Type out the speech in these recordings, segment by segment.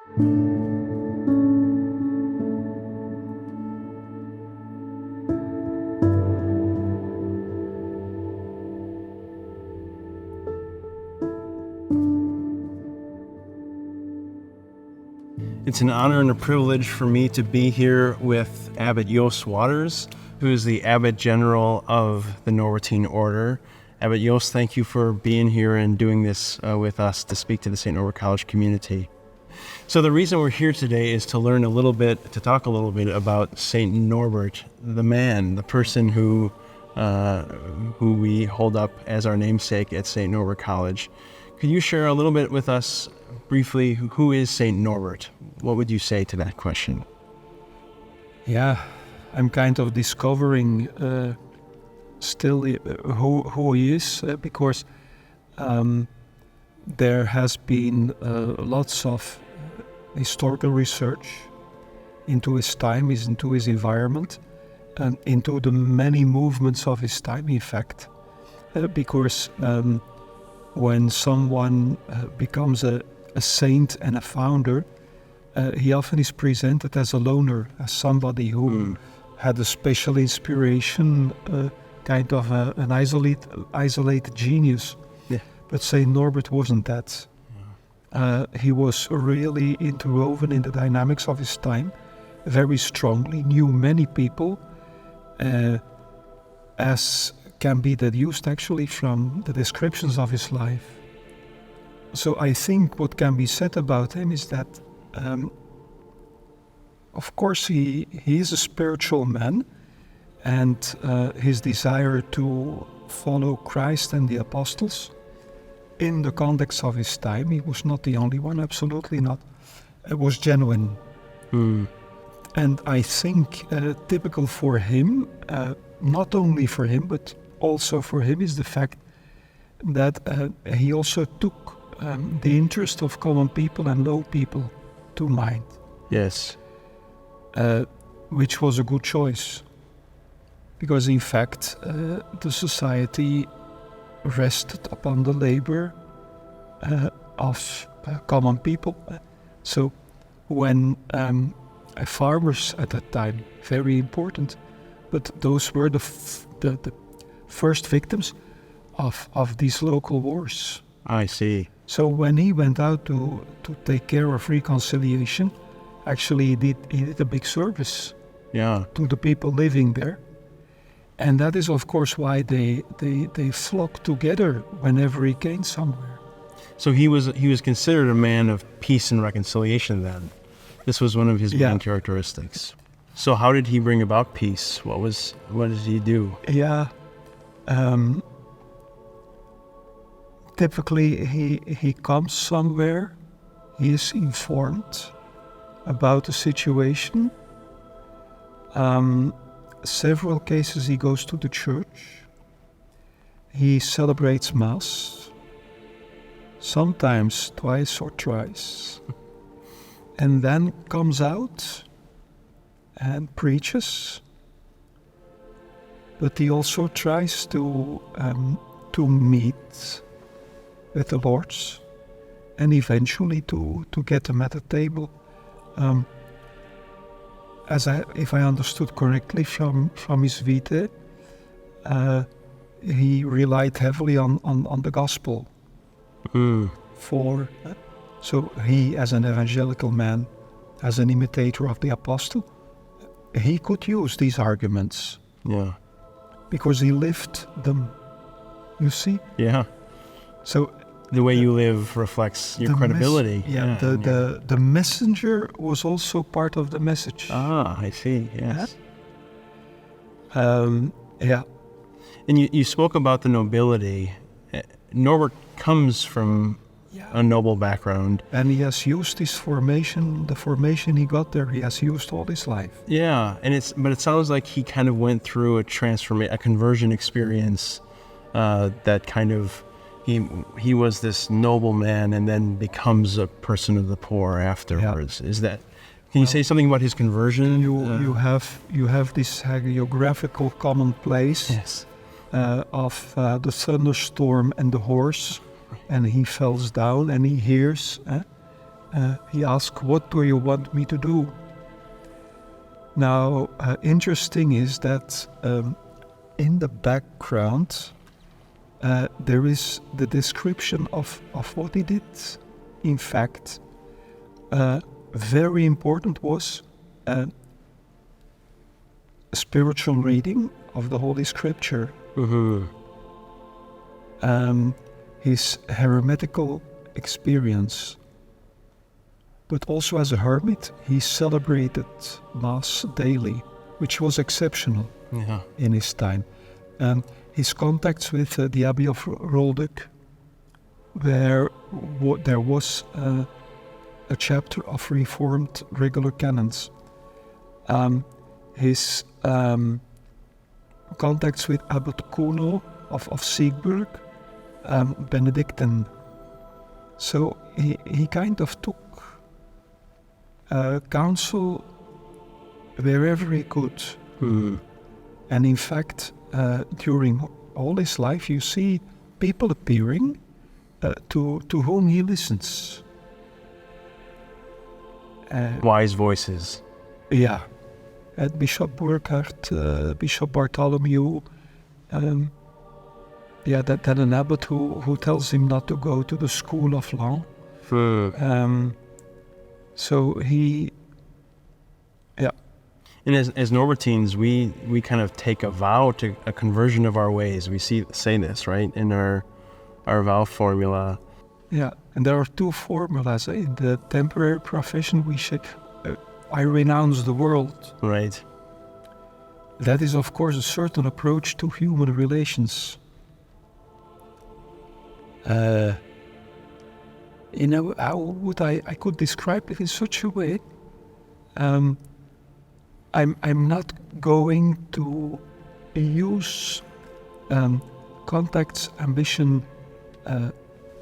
It's an honor and a privilege for me to be here with Abbot Joost Waters, who is the Abbot General of the Norbertine Order. Abbot Joost, thank you for being here and doing this with us to speak to the St Norbert College community. So the reason we're here today is to learn a little bit, to talk a little bit about St Norbert, the man, the person who we hold up as our namesake at St Norbert College. Could you share a little bit with us briefly, who is St Norbert? What would you say to that question? Yeah, I'm kind of discovering still who he is because there has been lots of historical research into his time, into his environment, and into the many movements of his time, in fact. Because when someone becomes a saint and a founder, he often is presented as a loner, as somebody who had a special inspiration, kind of an isolated genius. Yeah. But St. Norbert wasn't that. He was really interwoven in the dynamics of his time, very strongly, knew many people, as can be deduced actually from the descriptions of his life. So I think what can be said about him is that, of course, he is a spiritual man, and his desire to follow Christ and the apostles in the context of his time, he was not the only one, absolutely not. It was genuine. And I think typical for him, not only for him, but also for him, is the fact that he also took the interest of common people and low people to mind. Yes. Which was a good choice. Because in fact, the society rested upon the labor of common people. So when farmers at that time, very important, but those were the first victims of these local wars. I see. So when he went out to take care of reconciliation, actually he did a big service to the people living there. And that is of course why they flocked together whenever he came somewhere. So he was considered a man of peace and reconciliation then. This was one of his main characteristics. So how did he bring about peace? What did he do? Yeah. Typically, he comes somewhere, he is informed about the situation. Several cases he goes to the church, he celebrates Mass, sometimes twice or thrice, and then comes out and preaches. But he also tries to meet with the Lords, and eventually to get them at the table. If I understood correctly from his vitae, he relied heavily on the gospel. So he, as an evangelical man, as an imitator of the apostle, he could use these arguments. Yeah. Because he lived them. You see? Yeah. So the way you live reflects your credibility. The messenger was also part of the message. Ah, I see. Yes. Yeah. And you spoke about the nobility. Norbert comes from a noble background. And he has used his formation, the formation he got there, he has used all his life. Yeah, but it sounds like he kind of went through a conversion experience that kind of, he was this noble man and then becomes a person of the poor afterwards. Yeah. Is that? Can you say something about his conversion? You have this hagiographical commonplace of the thunderstorm and the horse, and he falls down and he hears, he asked, "What do you want me to do?" Now, interesting is that in the background there is the description of what he did. In fact, very important was spiritual reading of the Holy Scripture. His hermetical experience. But also as a hermit, he celebrated Mass daily, which was exceptional in his time. His contacts with the Abbey of Rolduc, where there was a chapter of Reformed regular canons. His contacts with Abbot Kuno of Siegburg, Benedictine. So he kind of took counsel wherever he could. And in fact, during all his life, you see people appearing to whom he listens. Wise voices. Yeah. At Bishop Burkhardt, Bishop Bartholomew, then an abbot who tells him not to go to the school of law. So he, And as Norbertines, we kind of take a vow to a conversion of our ways. We say this, right, in our vow formula. Yeah, and there are two formulas. In the temporary profession, we say, I renounce the world. Right. That is, of course, a certain approach to human relations. How would I could describe it in such a way? I'm not going to use contacts, ambition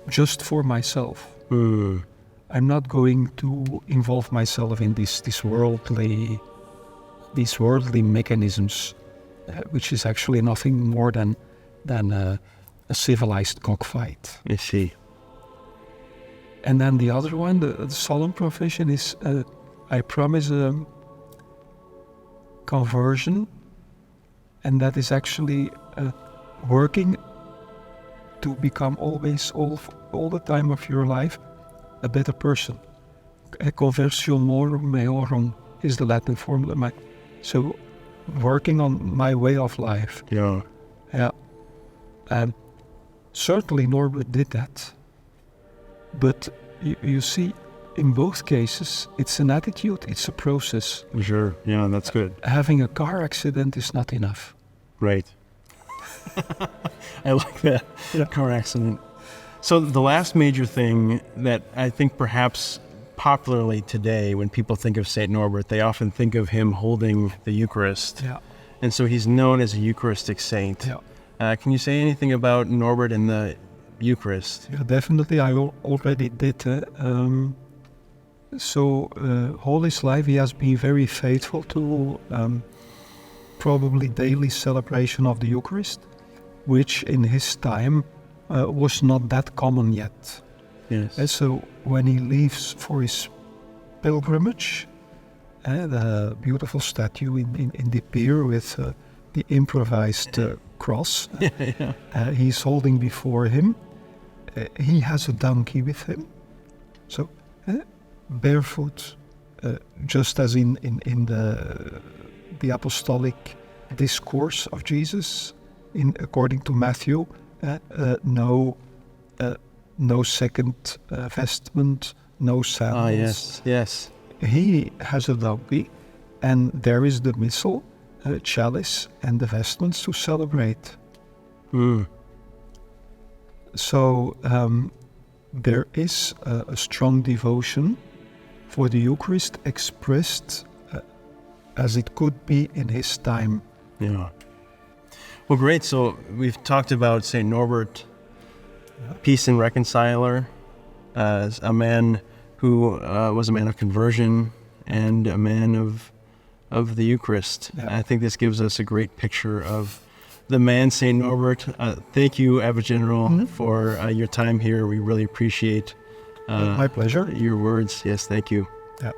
just for myself. I'm not going to involve myself in these worldly mechanisms, which is actually nothing more than a civilized cockfight. I see. And then the other one, the solemn profession, is I promise conversion, and that is actually working to become always, all the time of your life, a better person. Conversionorum meorum is the Latin formula. So, working on my way of life. Yeah. And certainly Norbert did that. But you see, in both cases, it's an attitude, it's a process. Sure, yeah, that's good. Having a car accident is not enough. Right. I like that. Yeah. Car accident. So the last major thing that I think perhaps popularly today, when people think of St. Norbert, they often think of him holding the Eucharist. Yeah. And so he's known as a Eucharistic saint. Yeah. Can you say anything about Norbert and the Eucharist? Yeah, definitely. I already did. All his life he has been very faithful to probably daily celebration of the Eucharist, which in his time was not that common yet. Yes. And so when he leaves for his pilgrimage, the beautiful statue in the pier with the improvised cross he's holding before him, he has a donkey with him. So barefoot, just as in the apostolic discourse of Jesus, according to Matthew, no second vestment, no sandals. Yes. He has a donkey, and there is the missal, chalice, and the vestments to celebrate. So there is a strong devotion for the Eucharist expressed as it could be in his time. Yeah. Well, great. So we've talked about St. Norbert, peace and reconciler, as a man who was a man of conversion and a man of the Eucharist. Yeah. I think this gives us a great picture of the man, St. Norbert. Thank you, Abbot General, for your time here. We really appreciate My pleasure. your words. Yes, thank you. Yeah.